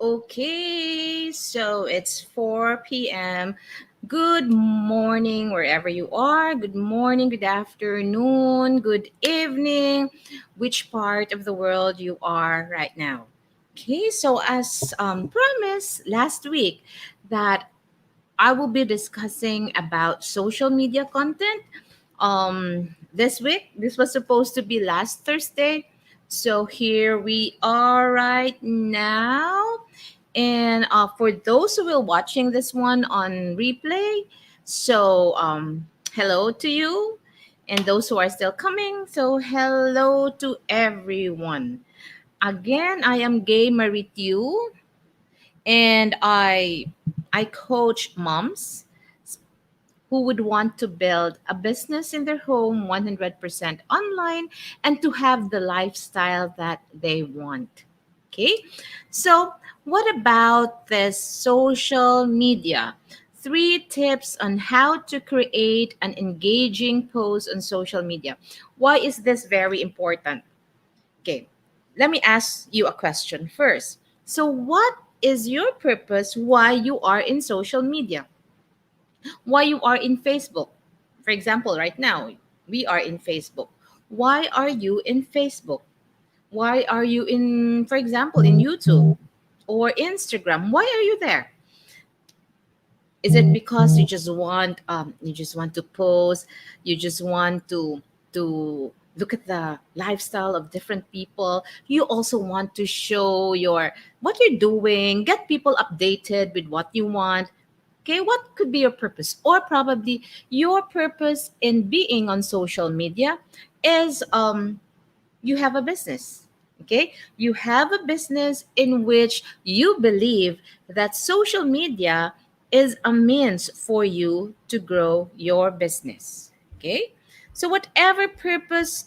Okay, so it's 4 p.m. Good morning, wherever you are. Good morning, good afternoon, good evening, which part of the world you are right now. Okay, so as promised last week, that I will be discussing about social media content. This week, this was supposed to be last Thursday. So here we are right now. And for those who will watching this one on replay, so hello to you. And those who are still coming, so hello to everyone. Again, I am Gay Maritiu, and I coach moms who would want to build a business in their home 100% online and to have the lifestyle that they want. Okay, so what about this social media? Three tips on how to create an engaging post on social media. Why is this very important? Okay, let me ask you a question first. So, what is your purpose why you are in social media? Why you are in Facebook? For example, right now, we are in Facebook. Why are you in Facebook? Why are you in, for example, in YouTube or Instagram? Why are you there? Is it because you just want to post, you just want to look at the lifestyle of different people? You also want to show your what you're doing, get people updated with what you want. Okay, what could be your purpose? Or probably your purpose in being on social media is you have a business. Okay, you have a business in which you believe that social media is a means for you to grow your business. Okay, so whatever purpose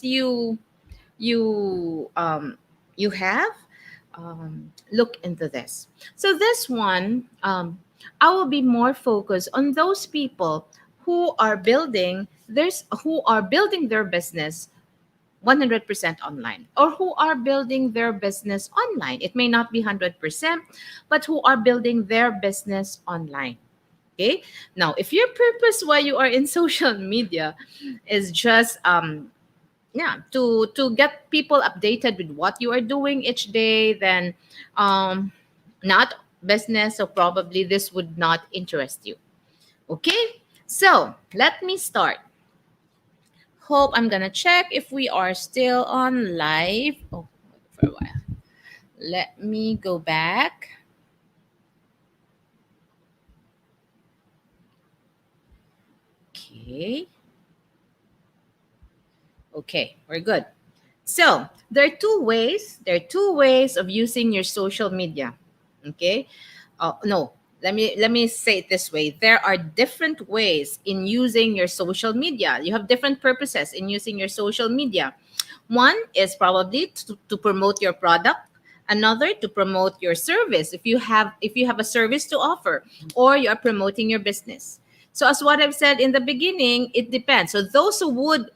you you have, look into this. So this one, I will be more focused on those people who are building their business 100% online, or who are building their business online. It may not be 100%, but who are building their business online. Okay, now if your purpose why you are in social media is just to get people updated with what you are doing each day, then um not business, so probably this would not interest you. Okay, so let me start. Hope I'm gonna check if we are still on live. Oh, for a while. Let me go back. Okay, okay, we're good. So there are two ways of using your social media. Okay, no, let me say it this way. There are different ways in using your social media. You have different purposes in using your social media. One is probably to promote your product, another to promote your service if you have a service to offer, or you are promoting your business. So as what I've said in the beginning, it depends. So those who would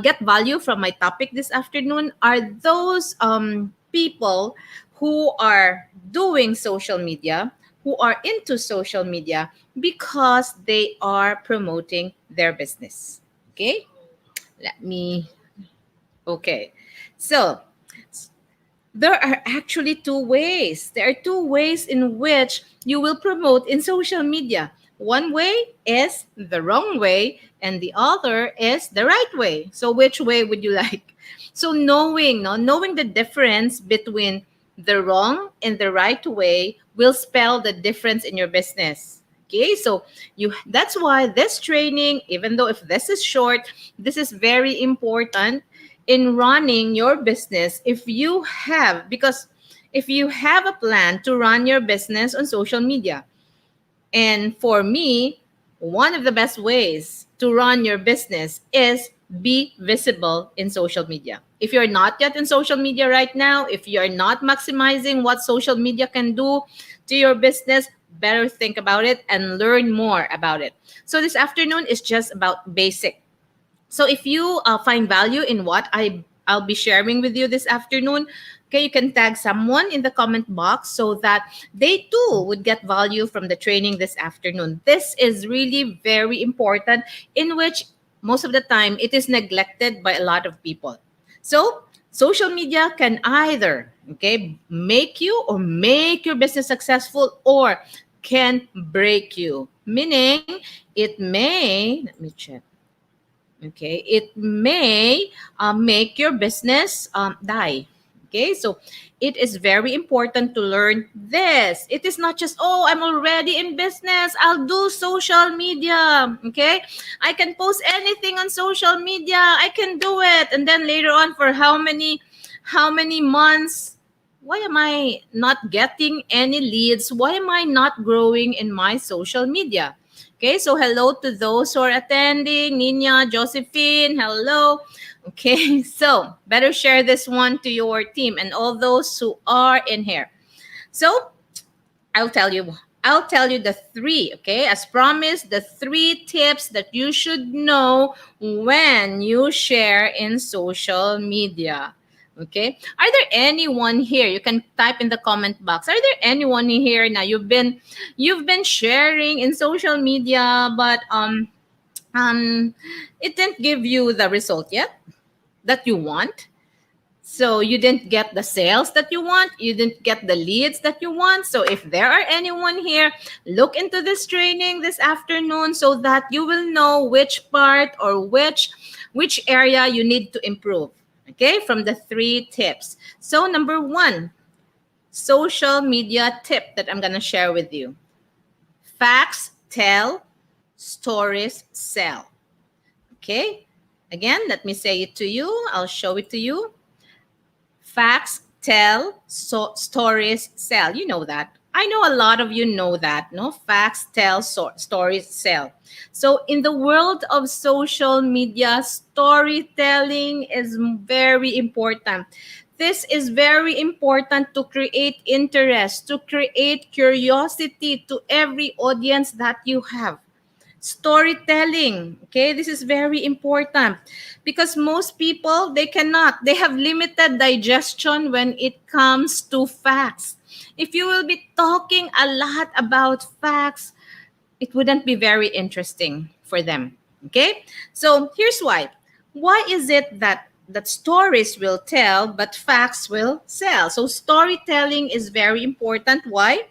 get value from my topic this afternoon are those people who are doing social media, who are into social media because they are promoting their business. Okay, let me okay. So there are actually two ways. There are two ways in which you will promote in social media. One way is the wrong way, and the other is the right way. So, which way would you like? So, knowing the difference between the wrong and the right way will spell the difference in your business. Okay, so that's why this training, even though if this is short, this is very important in running your business. If you have a plan to run your business on social media, and for me, one of the best ways to run your business is be visible in social media. If you're not yet in social media right now, if you're not maximizing what social media can do to your business, better think about it and learn more about it. So this afternoon is just about basic. So if you find value in what I'll be sharing with you this afternoon. Okay, you can tag someone in the comment box so that they too would get value from the training this afternoon. This is really very important, in which most of the time it is neglected by a lot of people. So, social media can either, okay, make you or make your business successful, or can break you. Meaning, it may, let me check. Okay, it may make your business die. Okay, so it is very important to learn this. It is not just, oh, I'm already in business, I'll do social media. Okay, I can post anything on social media, I can do it. And then later on, for how many months, why am I not getting any leads? Why am I not growing in my social media? Okay, so hello to those who are attending. Nina, Josephine, hello. Okay, so better share this one to your team and all those who are in here. So I'll tell you. I'll tell you the three, okay? As promised, the three tips that you should know when you share in social media. Okay? Are there anyone here? You can type in the comment box. Are there anyone in here now you've been sharing in social media, but it didn't give you the result yet that you want? So you didn't get the sales that you want, you didn't get the leads that you want. So if there are anyone here, look into this training this afternoon so that you will know which part or which area you need to improve. Okay, from the three tips. So number one, social media tip that I'm going to share with you. Facts tell, stories sell. Okay? Again, let me say it to you. I'll show it to you. Facts tell, so stories sell. You know that. I know a lot of you know that. No, facts tell, stories sell. So in the world of social media, storytelling is very important. This is very important to create interest, to create curiosity to every audience that you have. Storytelling, okay, this is very important because most people, they have limited digestion when it comes to facts. If you will be talking a lot about facts, it wouldn't be very interesting for them. Okay, so here's why is it that stories will tell but facts will sell? So storytelling is very important. Why?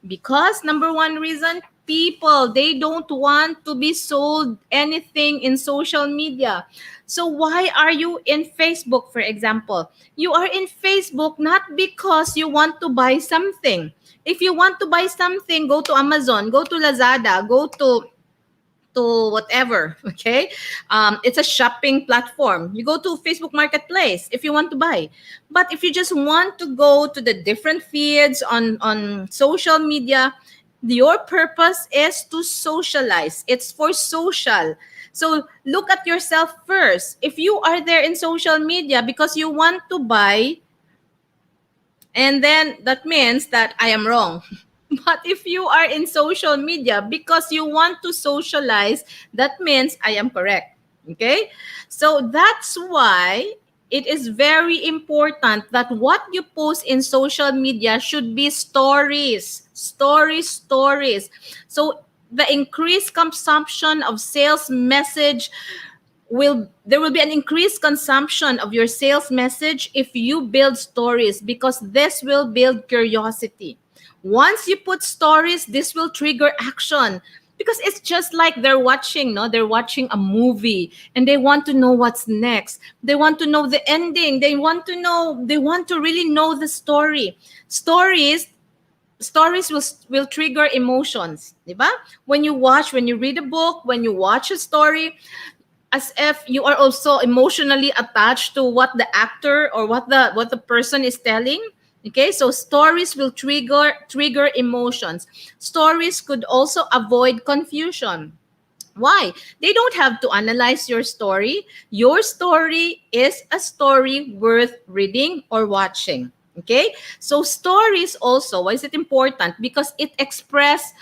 Because number one reason, people, they don't want to be sold anything in social media. So why are you in Facebook, for example? You are in Facebook not because you want to buy something. If you want to buy something, go to Amazon, go to Lazada, go to whatever. Okay, it's a shopping platform. You go to Facebook Marketplace if you want to buy. But if you just want to go to the different feeds on social media, your purpose is to socialize. It's for social. So look at yourself first. If you are there in social media because you want to buy, and then that means that I am wrong. But if you are in social media because you want to socialize, that means I am correct. Okay? So that's why it is very important that what you post in social media should be stories. Stories, stories. So the increased consumption of sales message there will be an increased consumption of your sales message if you build stories, because this will build curiosity. Once you put stories, this will trigger action, because it's just like they're watching, no, they're watching a movie and they want to know what's next. They want to know the ending. They want to really know the story. Stories will trigger emotions, diba? When you read a book, when you watch a story, as if you are also emotionally attached to what the actor or what the person is telling. Okay, so stories will trigger emotions. Stories could also avoid confusion. Why? They don't have to analyze your story. Your story is a story worth reading or watching. Okay, so stories also, why is it important? Because it express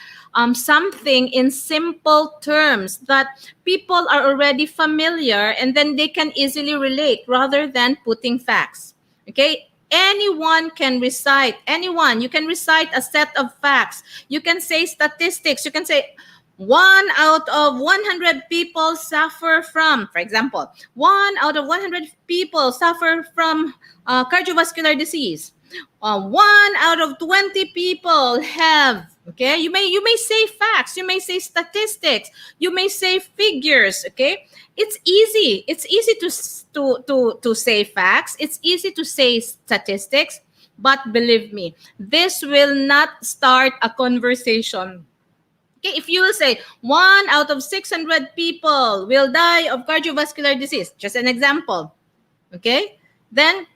something in simple terms that people are already familiar and then they can easily relate rather than putting facts. Okay? Anyone can recite, anyone, you can recite a set of facts. You can say statistics. You can say, one out of 100 people suffer from, for example, one out of 100 people suffer from cardiovascular disease. One out of 20 people have, okay, you may say facts, you may say statistics, you may say figures. Okay, it's easy to say facts, it's easy to say statistics, but believe me, this will not start a conversation. Okay, if you will say one out of 600 people will die of cardiovascular disease, just an example, okay, then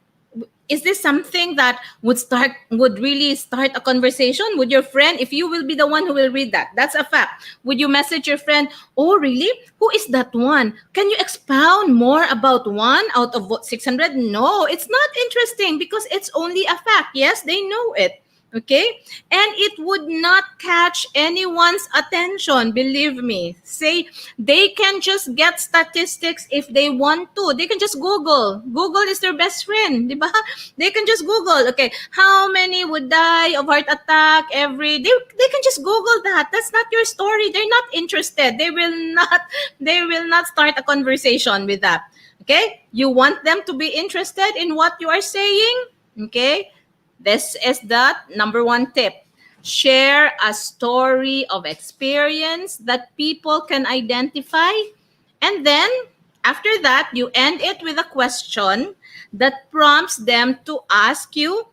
is this something that would really start a conversation with your friend? If you will be the one who will read that, that's a fact. Would you message your friend, oh really, who is that one, can you expound more about one out of what 600? No, it's not interesting because it's only a fact. Yes, they know it. Okay, and it would not catch anyone's attention, believe me. Say, they can just get statistics if they want to. They can just Google is their best friend, di ba? They can just Google, okay, how many would die of heart attack every, they can just Google that. That's not your story. They're not interested. They will not start a conversation with that. Okay, you want them to be interested in what you are saying. Okay, this is the number one tip. Share a story of experience that people can identify. And then, after that, you end it with a question that prompts them to ask you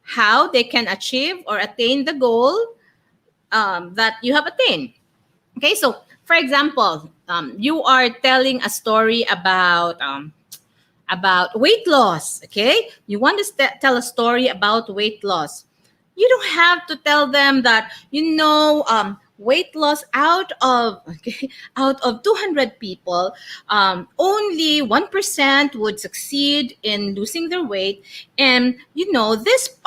how they can achieve or attain the goal that you have attained. Okay, so for example, you are telling a story about weight loss. Okay, you want to tell a story about weight loss. You don't have to tell them that, weight loss out of okay, out of 200 people, only 1% would succeed in losing their weight. And this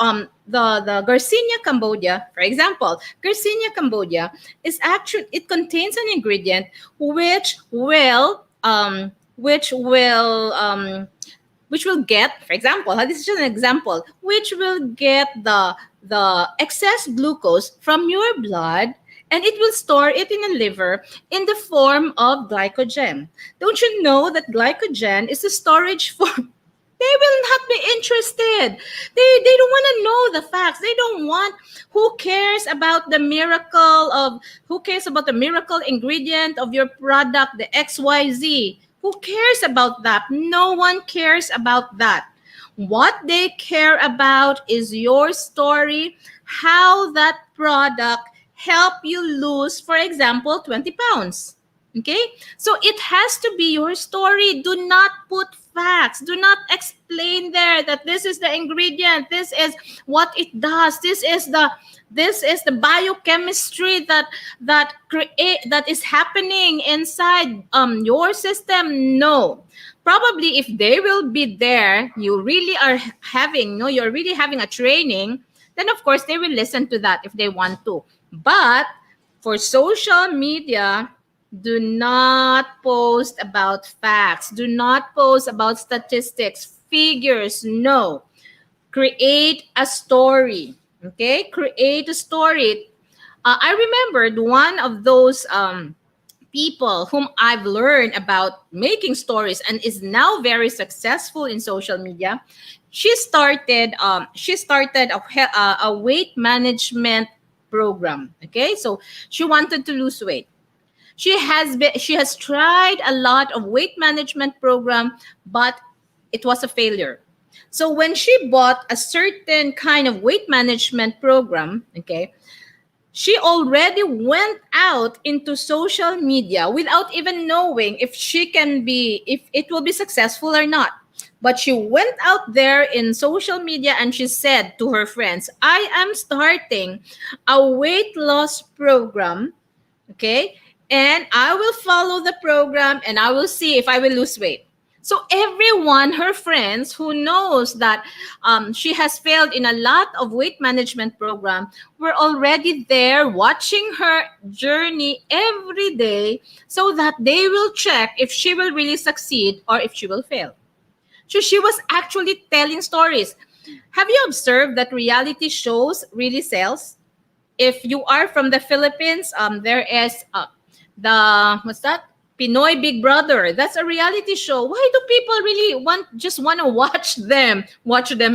the Garcinia Cambodia, for example, Garcinia Cambodia is actually, it contains an ingredient which will get, for example, this is just an example, which will get the excess glucose from your blood, and it will store it in the liver in the form of glycogen. Don't you know that glycogen is the storage form? They will not be interested. They don't want to know the facts. They don't want, who cares about the miracle ingredient of your product, the XYZ. Who cares about that? No one cares about that. What they care about is your story, how that product help you lose, for example, 20 pounds. Okay? So it has to be your story. Do not put facts. Do not explain there that this is the ingredient, this is what it does, this is the biochemistry that is happening inside your system. No. Probably if they will be there, you're really having a training, then of course they will listen to that if they want to. But for social media, do not post about facts. Do not post about statistics, figures. No. Create a story. Okay? Create a story. I remembered one of those people whom I've learned about making stories and is now very successful in social media. She started a weight management program. Okay? So she wanted to lose weight. She has tried a lot of weight management program, but it was a failure. So when she bought a certain kind of weight management program, okay, she already went out into social media without even knowing if it will be successful or not. But she went out there in social media and she said to her friends, I am starting a weight loss program, okay? And I will follow the program and I will see if I will lose weight. So everyone, her friends who knows that she has failed in a lot of weight management program, were already there watching her journey every day so that they will check if she will really succeed or if she will fail. So she was actually telling stories. Have you observed that reality shows really sells? If you are from the Philippines, there is the what's that? Pinoy Big Brother. That's a reality show. Why do people really want to watch them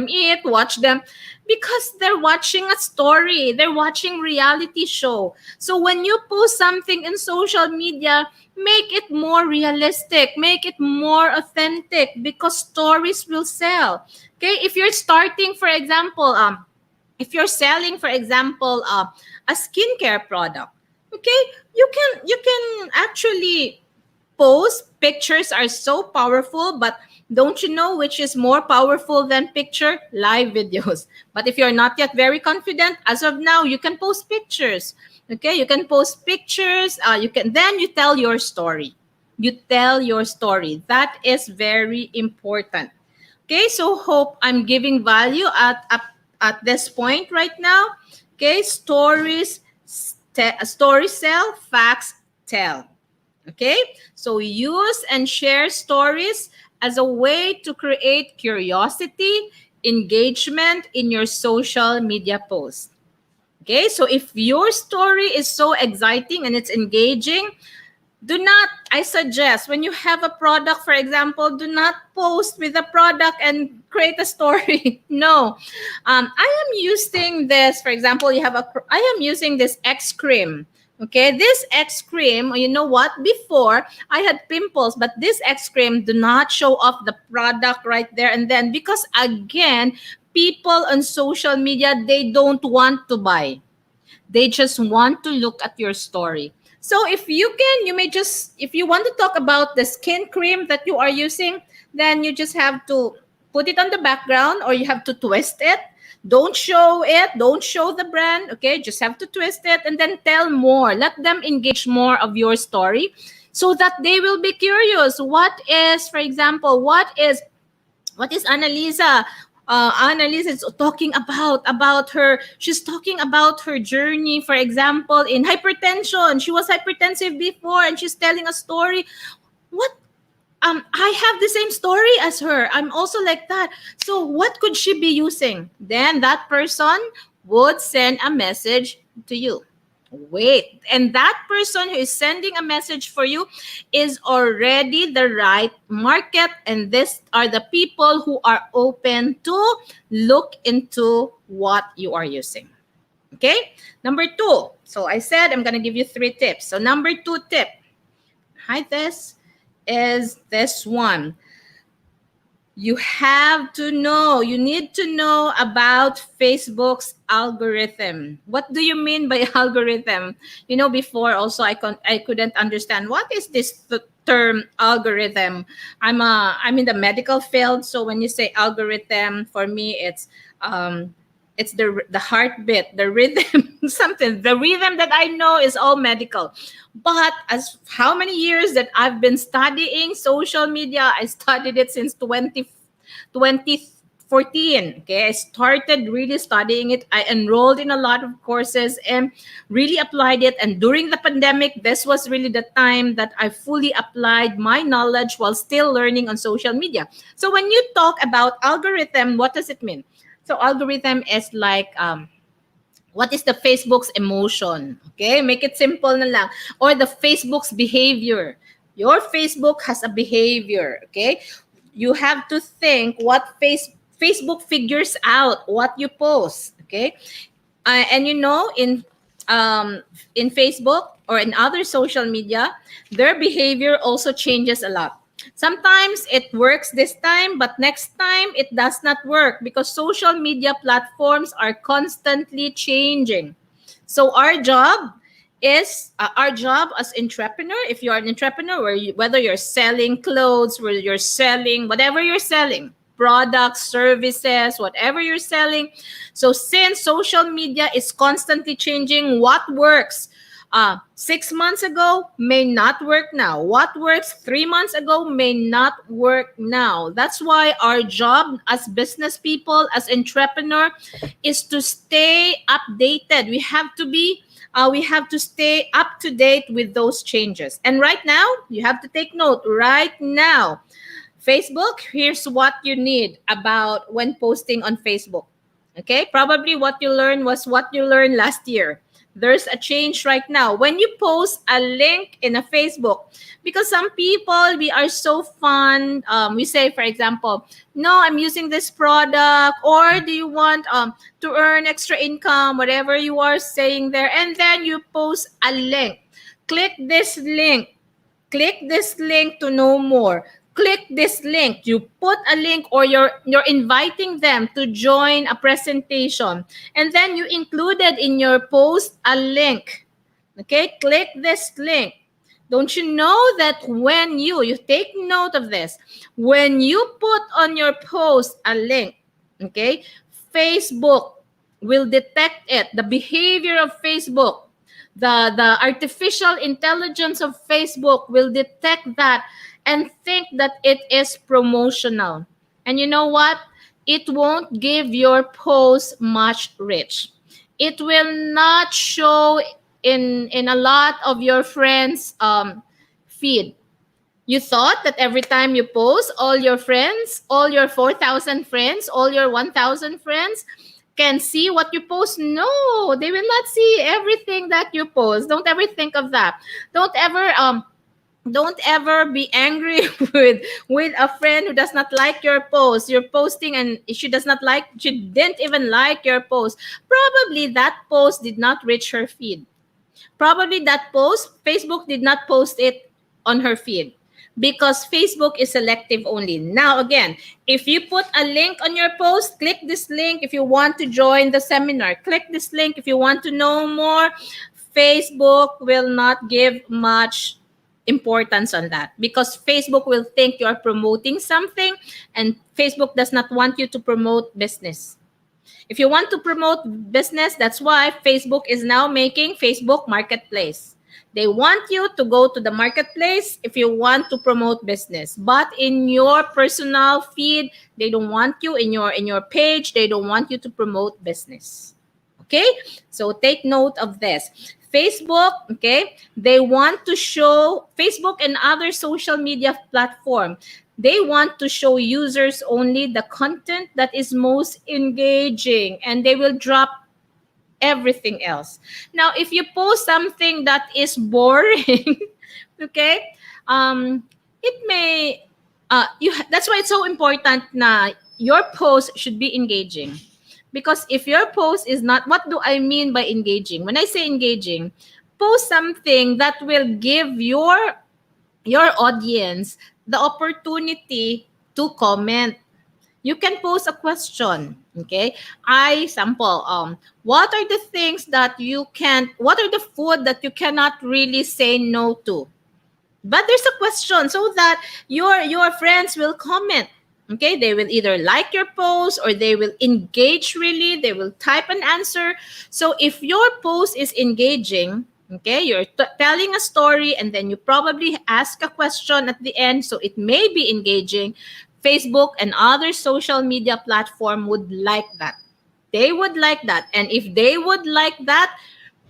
eat, watch them? Because they're watching a story. They're watching reality show. So when you post something in social media, make it more realistic, make it more authentic, because stories will sell. Okay, if you're starting, for example, if you're selling, for example, a skincare product, okay, you can actually post pictures are so powerful, but don't you know which is more powerful than picture? Live videos. But if you're not yet very confident, as of now, you can post pictures. Okay, you can post pictures. You can then you tell your story. You tell your story. That is very important. Okay, so hope I'm giving value at this point right now. Okay, stories sell, facts tell. Okay, so use and share stories as a way to create curiosity, engagement in your social media posts. Okay, so if your story is so exciting and it's engaging, do not, I suggest, when you have a product, for example, do not post with the product and create a story. No. I am using this, for example, I am using this X cream. Okay, this X cream, you know what? Before, I had pimples, but this X cream do not show off the product right there and then, because again, people on social media, they don't want to buy. They just want to look at your story. So if you can, you may just, if you want to talk about the skin cream that you are using, then you just have to put it on the background, or you have to twist it. Don't show it. Don't show the brand. Okay. Just have to twist it and then tell more. Let them engage more of your story so that they will be curious. What is, for example, what is Annalisa? Annalisa is talking about her. She's talking about her journey. For example, in hypertension, she was hypertensive before, and she's telling a story. What? I have the same story as her. I'm also like that. So what could she be using? Then that person would send a message to you. Wait, and that person who is sending a message for you is already the right market, and these are the people who are open to look into what you are using. Okay, number two. So I said I'm going to give you 3 tips. So number 2 tip, hi, this is this one. You have to know, you need to know about Facebook's algorithm. What do you mean by algorithm? You know, before also I couldn't understand what is this term algorithm. I'm in the medical field, so when you say algorithm, for me it's the heartbeat, the rhythm, something. The rhythm that I know is all medical. But as how many years that I've been studying social media, I studied it since 2014. Okay, I started really studying it. I enrolled in a lot of courses and really applied it. And during the pandemic, this was really the time that I fully applied my knowledge while still learning on social media. So when you talk about algorithm, what does it mean? So algorithm is like what is the Facebook's emotion? Okay, make it simple na lang. Or the Facebook's behavior. Your Facebook has a behavior. Okay, you have to think what Facebook figures out what you post. Okay, and you know, in Facebook or in other social media, their behavior also changes a lot. Sometimes it works this time, but next time it does not work because social media platforms are constantly changing. So our job as entrepreneur, if you are an entrepreneur, whether you're selling clothes, whether you're selling whatever you're selling, products, services, whatever you're selling. So since social media is constantly changing, what works? 6 months ago may not work now. What works 3 months ago may not work now. That's why our job as business people, as entrepreneur, is to stay updated. We have to stay up to date with those changes. And right now, you have to take note. Right now, Facebook, here's what you need about when posting on Facebook. Okay, probably what you learned was what you learned last year. There's a change right now. When you post a link in a Facebook, because some people, we are so fun. We say, for example, no, I'm using this product, or do you want to earn extra income, whatever you are saying there, and then you post a link. Click this link. Click this link to know more. Click this link. You put a link, or you're inviting them to join a presentation, and then you included in your post a link. Okay, click this link. Don't you know that when you take note of this, when you put on your post a link, okay, Facebook will detect it. The behavior of Facebook, the artificial intelligence of Facebook will detect that and think that it is promotional. And you know what? It won't give your post much reach. It will not show in a lot of your friends feed. You thought that every time you post, all your friends, all your 4,000 friends, all your 1,000 friends can see what you post. No, they will not see everything that you post. Don't ever think of that. Don't ever be angry with a friend who does not like your post. You're posting and she didn't even like your post. Probably that post did not reach her feed. Probably that post, Facebook did not post it on her feed, because Facebook is selective only. Now, again, if you put a link on your post, click this link if you want to join the seminar. Click this link if you want to know more. Facebook will not give much importance on that, because Facebook will think you are promoting something, and Facebook does not want you to promote business. If you want to promote business, that's why Facebook is now making Facebook Marketplace. They want you to go to the marketplace if you want to promote business. But in your personal feed, they don't want you in your page, they don't want you to promote business. Okay? So take note of this. Facebook, okay? They want to show Facebook and other social media platform. They want to show users only the content that is most engaging, and they will drop everything else. Now, if you post something that is boring, okay, it may that's why it's so important na your post should be engaging. Because if your post is not, what do I mean by engaging? When I say engaging, post something that will give your audience the opportunity to comment. You can post a question. Okay, I sample. What are the things that you can't? What are the food that you cannot really say no to? But there's a question so that your friends will comment. Okay, they will either like your post or they will engage really. They will type an answer. So if your post is engaging, okay, you're telling a story and then you probably ask a question at the end, so it may be engaging. Facebook and other social media platform would like that. They would like that. And if they would like that,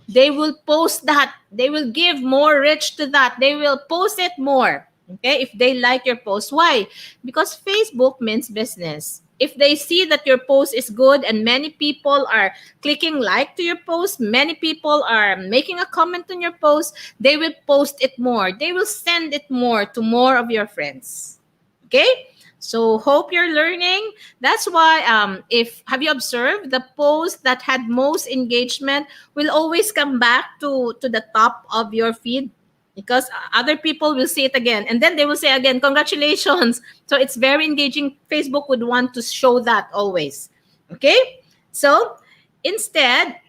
they will post that. They will give more reach to that. They will post it more. Okay, if they like your post. Why? Because Facebook means business. If they see that your post is good and many people are clicking like to your post, many people are making a comment on your post, they will post it more. They will send it more to more of your friends. Okay? So hope you're learning. That's why if have you observed the post that had most engagement will always come back to the top of your feed, because other people will see it again and then they will say again congratulations. So it's very engaging. Facebook would want to show that always. Okay? So instead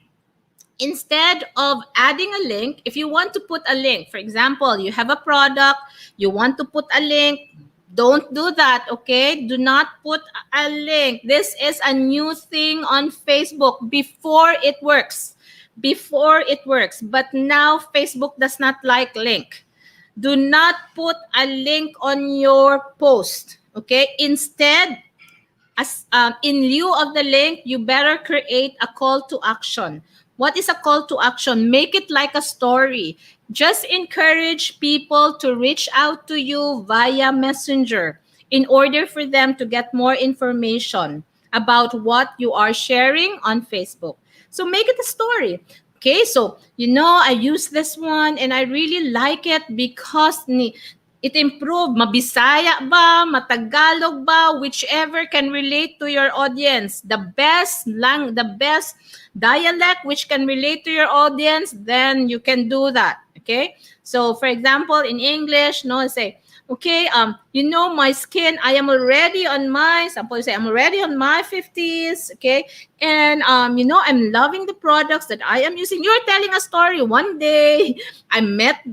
of adding a link, if you want to put a link, for example, you have a product, you want to put a link, don't do that, okay? Do not put a link. This is a new thing on Facebook before it works. before it works. But now Facebook does not like link. Do not put a link on your post. Okay? Instead, as in lieu of the link, you better create a call to action. What is a call to action? Make it like a story. Just encourage people to reach out to you via Messenger in order for them to get more information about what you are sharing on Facebook. So make it a story. Okay, so I use this one and I really like it because it improved. Mabisaya ba, Matagalog ba, whichever can relate to your audience. The best dialect which can relate to your audience, then you can do that. Okay? So for example, in English, no, say, okay, my skin, I am already on my, sample say, I'm already on my 50s, okay? And, I'm loving the products that I am using. You're telling a story. One day, I met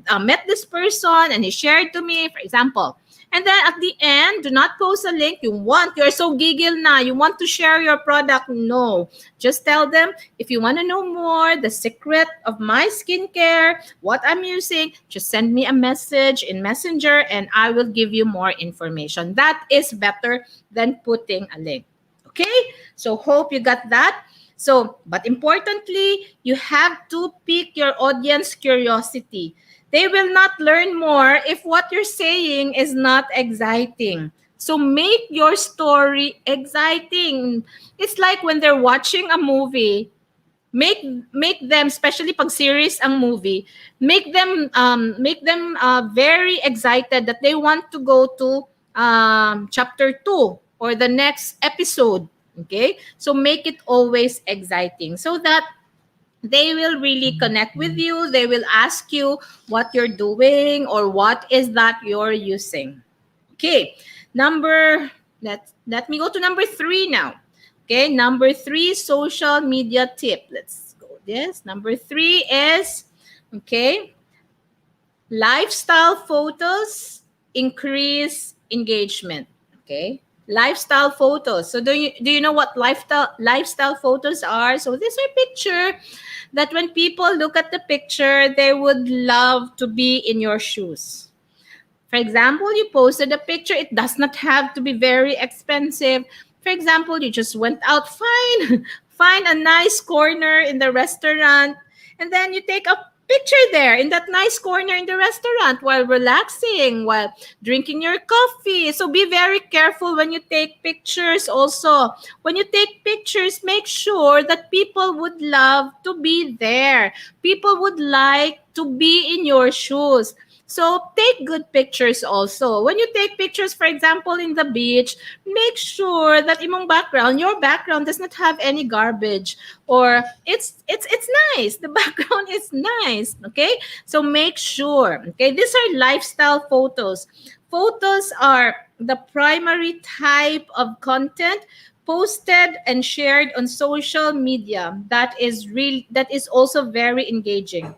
this person and he shared to me, for example. And then at the end, do not post a link. You're so giggle na, you want to share your product. No, just tell them, if you want to know more, the secret of my skincare, what I'm using, just send me a message in Messenger and I will give you more information. That is better than putting a link. Okay? So hope you got that. So, but importantly, you have to pique your audience curiosity. They will not learn more if what you're saying is not exciting. So make your story exciting. It's like when they're watching a movie, make make them, especially pag series ang movie, make them very excited that they want to go to chapter 2 or the next episode. Okay, so make it always exciting so that they will really connect with you. They will ask you what you're doing or what is that you're using. Okay, let me go to number 3 now. Okay, number 3, social media tip. Let's go this. Number 3 is, okay, lifestyle photos increase engagement. Okay, lifestyle photos. So do you know what lifestyle photos are? So these are picture that when people look at the picture, they would love to be in your shoes. For example, you posted a picture. It does not have to be very expensive. For example, you just went out, fine, find a nice corner in the restaurant, and then you take a picture there in that nice corner in the restaurant while relaxing, while drinking your coffee. So be very careful when you take pictures also. When you take pictures, make sure that people would love to be there. People would like to be in your shoes. So take good pictures also. When you take pictures, for example, in the beach, make sure that your background does not have any garbage, or it's nice. The background is nice. Okay, so make sure. Okay, these are lifestyle photos. Photos are the primary type of content posted and shared on social media that is also very engaging.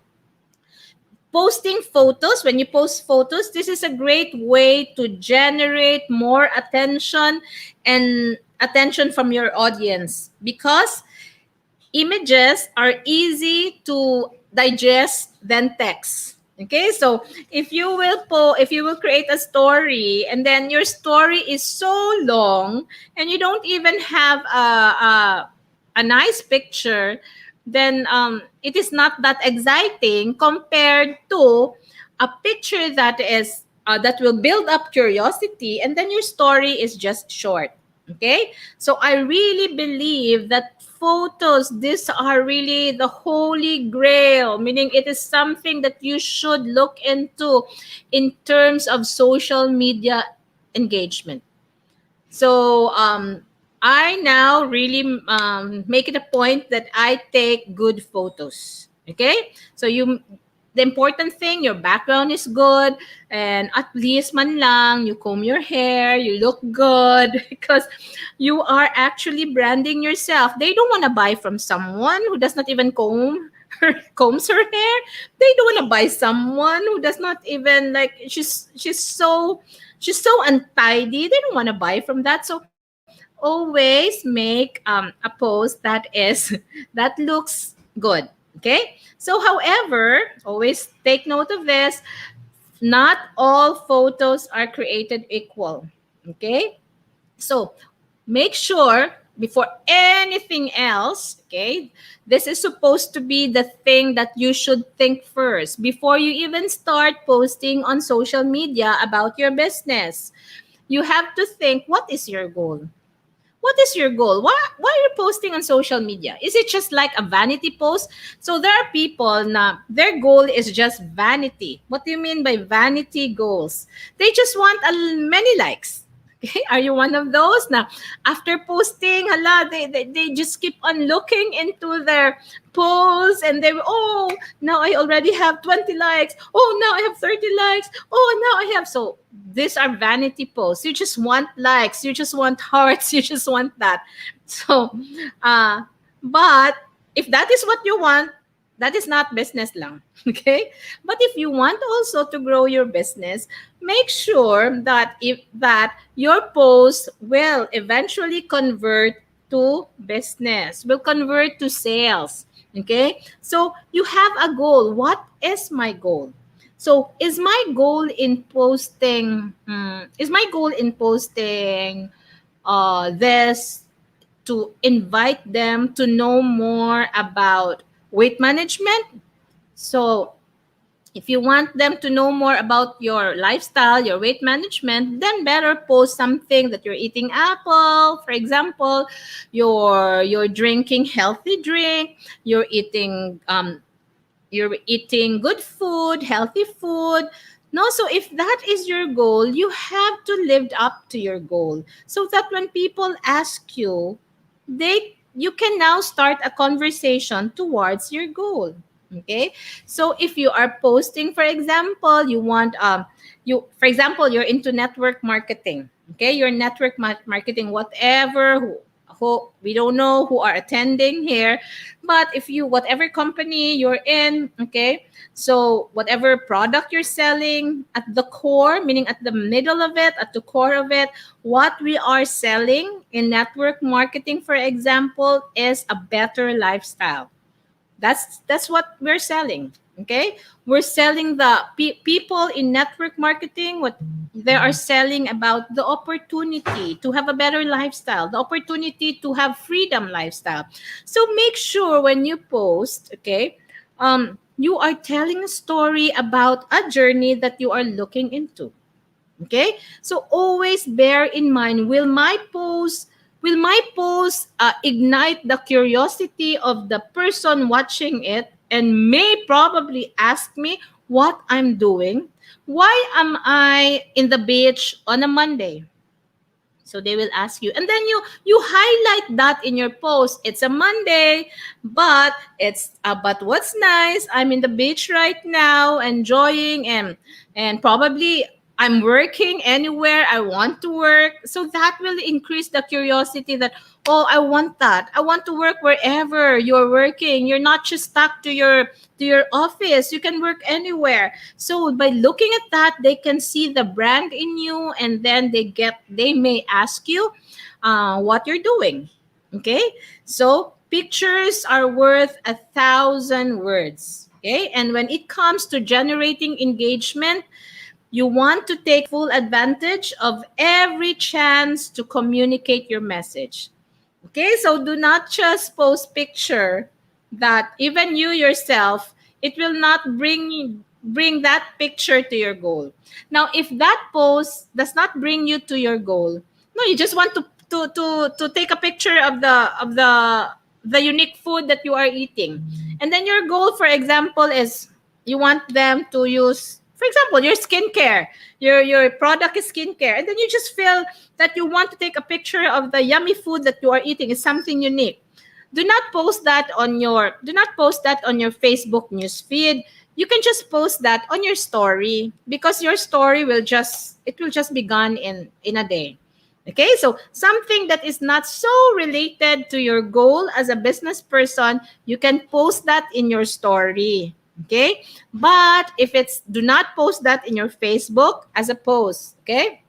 Posting photos, when you post photos, this is a great way to generate more attention from your audience, because images are easy to digest than text. Okay, so if you will create a story and then your story is so long and you don't even have a nice picture, then it is not that exciting compared to a picture that will build up curiosity, and then your story is just short. Okay, so I really believe that photos, these are really the holy grail, meaning it is something that you should look into in terms of social media engagement. So I now really make it a point that I take good photos. Okay, so the important thing, your background is good, and at least man lang you comb your hair, you look good because you are actually branding yourself. They don't want to buy from someone who does not even combs her hair. They don't want to buy someone who does not even, like, she's so untidy. They don't want to buy from that. So always make a post that looks good. Okay? So, however, always take note of this, not all photos are created equal. Okay? So, make sure before anything else, okay, this is supposed to be the thing that you should think first before you even start posting on social media about your business. You have to think, what is your goal? What is your goal? Why are you posting on social media? Is it just like a vanity post? So there are people na their goal is just vanity. What do you mean by vanity goals? They just want many likes. Okay? Are you one of those? Now, after posting, hala, they just keep on looking into their posts and they, oh, now I already have 20 likes. Oh, now I have 30 likes. Oh, now I have. So these are vanity posts. You just want likes. You just want hearts. You just want that. So, uh, but if that is what you want, that is not business lang. Okay? But if you want also to grow your business, make sure that if that your post will eventually convert to business, will convert to sales. Okay? So you have a goal. What is my goal? So is my goal in posting this to invite them to know more about weight management? So if you want them to know more about your lifestyle, your weight management, then better post something that you're eating apple, for example, you're drinking healthy drink, you're eating good food, healthy food. No, so if that is your goal, you have to live up to your goal so that when people ask you, you can now start a conversation towards your goal. Okay? So if you are posting, for example, you for example, you're into network marketing. Okay? Your network marketing, whatever, who we don't know who are attending here, but if you, whatever company you're in, okay, so whatever product you're selling, at the core, meaning at the middle of it, at the core of it, what we are selling in network marketing, for example, is a better lifestyle. That's what we're selling. Okay, we're selling the people in network marketing, what they are selling about the opportunity to have a better lifestyle, the opportunity to have freedom lifestyle. So make sure when you post, okay, you are telling a story about a journey that you are looking into. Okay? So always bear in mind, will my post ignite the curiosity of the person watching it and may probably ask me what I'm doing? Why am I in the beach on a Monday? So they will ask you, and then you highlight that in your post. It's a Monday, but what's nice, I'm in the beach right now enjoying, and probably I'm working anywhere I want to work. So that will increase the curiosity that, oh, I want that. I want to work wherever you're working. You're not just stuck to your office. You can work anywhere. So by looking at that, they can see the brand in you, and then they may ask you what you're doing. Okay, so pictures are worth 1,000 words. Okay, and when it comes to generating engagement, you want to take full advantage of every chance to communicate your message. Okay, so do not just post picture that even you yourself, it will not bring that picture to your goal. Now, if that post does not bring you to your goal, no, you just want to take a picture of the unique food that you are eating. And then your goal, for example, is you want them to use, for example, your skincare. Your product is skincare, and then you just feel that you want to take a picture of the yummy food that you are eating is something unique. Do not post that on your Facebook news feed. You can just post that on your story, because your story will just be gone in a day. Okay, so something that is not so related to your goal as a business person, you can post that in your story. Okay, but if it's, do not post that in your Facebook as a post. Okay,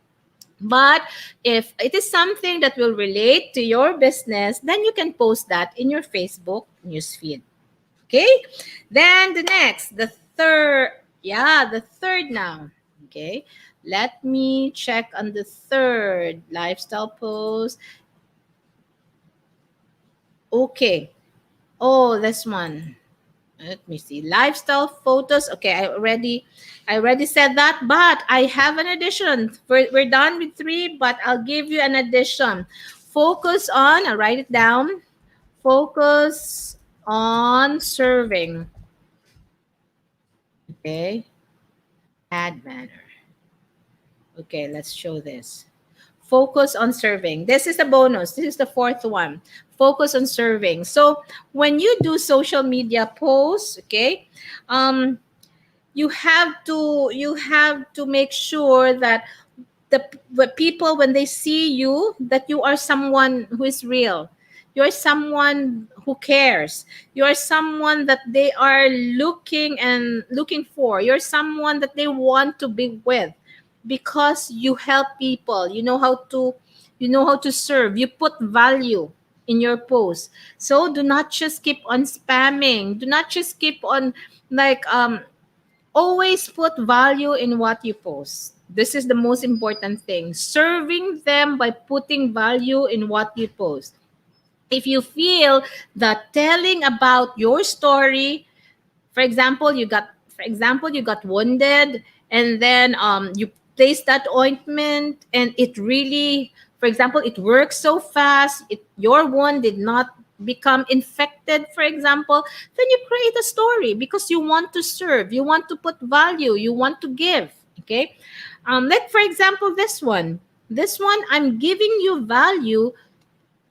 but if it is something that will relate to your business, then you can post that in your Facebook newsfeed. Okay. Then the third, yeah, the third now. Okay. Let me check on the third lifestyle post. Okay. Oh, this one. Let me see. Lifestyle photos. Okay, I already said that, but I have an addition. We're done with three, but I'll give you an addition. Focus on, I'll write it down. Focus on serving. Okay. Add banner. Okay, let's show this. Focus on serving. This is the bonus. This is the fourth one. Focus on serving. So when you do social media posts, okay, um, you have to make sure that the people, when they see you, that you are someone who is real. You're someone who cares. You're someone that they are looking for. You're someone that they want to be with, because you help people. You know how to serve. You put value in your post. So do not just keep on spamming. Do not just keep on, like, always put value in what you post. This is the most important thing. Serving them by putting value in what you post. If you feel that telling about your story, for example, you got wounded, and then you place that ointment, and it really, for example, it works so fast, your wound did not become infected, for example, then you create a story because you want to serve, you want to put value, you want to give. Okay. Like, for example, this one, I'm giving you value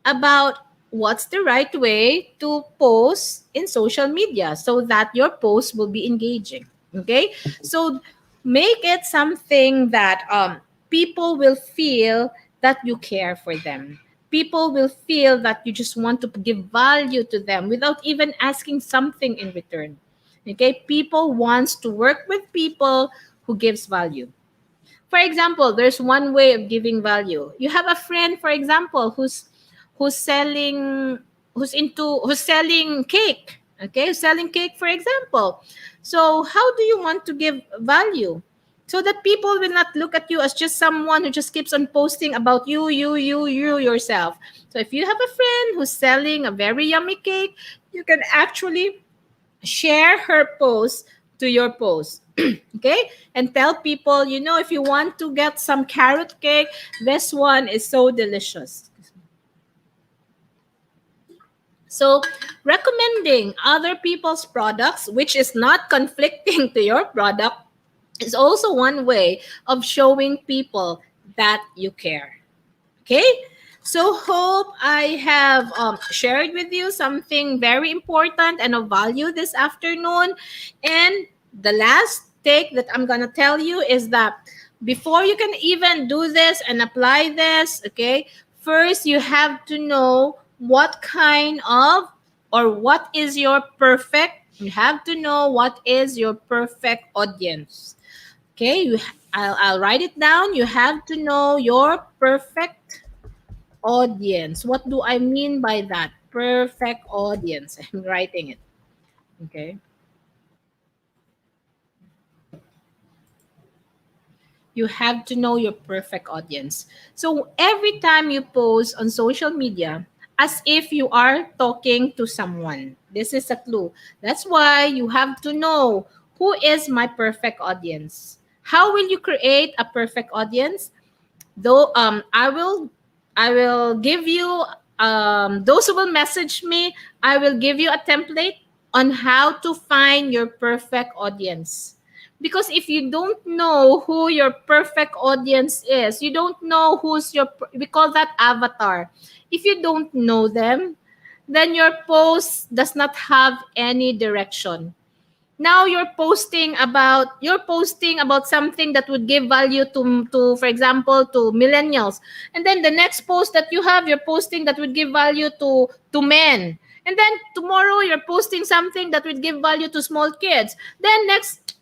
about what's the right way to post in social media so that your post will be engaging. Okay, so make it something that people will feel that you care for them. People will feel that you just want to give value to them without even asking something in return. Okay, people wants to work with people who gives value. For example, there's one way of giving value. You have a friend, for example, who's selling who's selling cake. Okay, who's selling cake, for example. So how do you want to give value? So that people will not look at you as just someone who just keeps on posting about you yourself. So if you have a friend who's selling a very yummy cake, you can actually share her post to your post. Okay, and tell people, if you want to get some carrot cake, this one is so delicious. So recommending other people's products, which is not conflicting to your product, is also one way of showing people that you care. Okay, so hope I have shared with you something very important and of value this afternoon. And the last take that I'm going to tell you is that before you can even do this and apply this, okay, first you have to know what kind of, or what is your perfect, you have to know what is your perfect audience. Okay, I'll write it down. You have to know your perfect audience. What do I mean by that? Perfect audience. I'm writing it. Okay. You have to know your perfect audience. So every time you post on social media, as if you are talking to someone, this is a clue. That's why you have to know who is my perfect audience. How will you create a perfect audience? Though I will give you, those who will message me, I will give you a template on how to find your perfect audience. Because if you don't know who your perfect audience is, you don't know who's we call that avatar. If you don't know them, then your post does not have any direction. Now you're posting about something that would give value to, for example, to millennials, and then the next post that you have, you're posting that would give value to men, and then tomorrow you're posting something that would give value to small kids. Then next,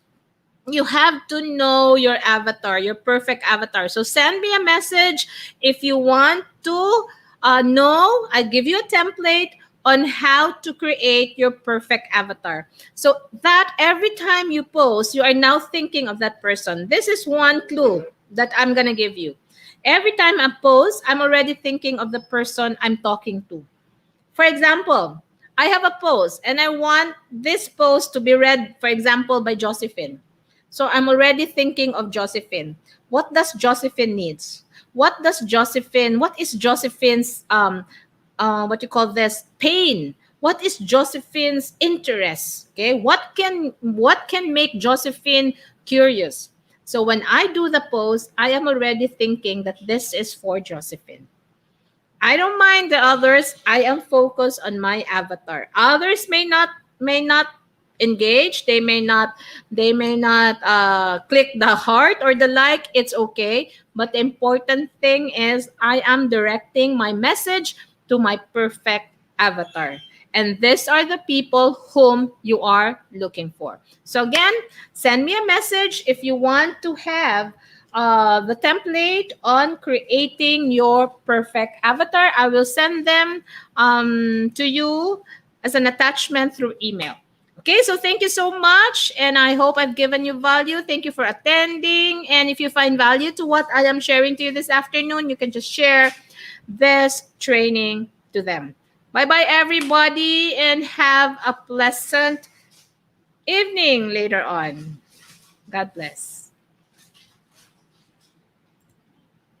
you have to know your avatar, your perfect avatar. So send me a message if you want to know. I give you a template on how to create your perfect avatar. So that every time you post, you are now thinking of that person. This is one clue that I'm going to give you. Every time I post, I'm already thinking of the person I'm talking to. For example, I have a post and I want this post to be read, for example, by Josephine. So I'm already thinking of Josephine. What does Josephine needs? What is Josephine's what you call this pain? What is Josephine's interest? Okay, what can make Josephine curious? So when I do the post, I am already thinking that this is for Josephine. I don't mind the others. I am focused on my avatar. Others may not engage. They may not click the heart or the like. It's okay. But the important thing is I am directing my message to my perfect avatar. And these are the people whom you are looking for. So again, send me a message if you want to have the template on creating your perfect avatar. I will send them to you as an attachment through email. Okay, so thank you so much, and I hope I've given you value. Thank you for attending. And if you find value to what I am sharing to you this afternoon, you can just share this training to them. Bye bye, everybody, and have a pleasant evening later on. God bless.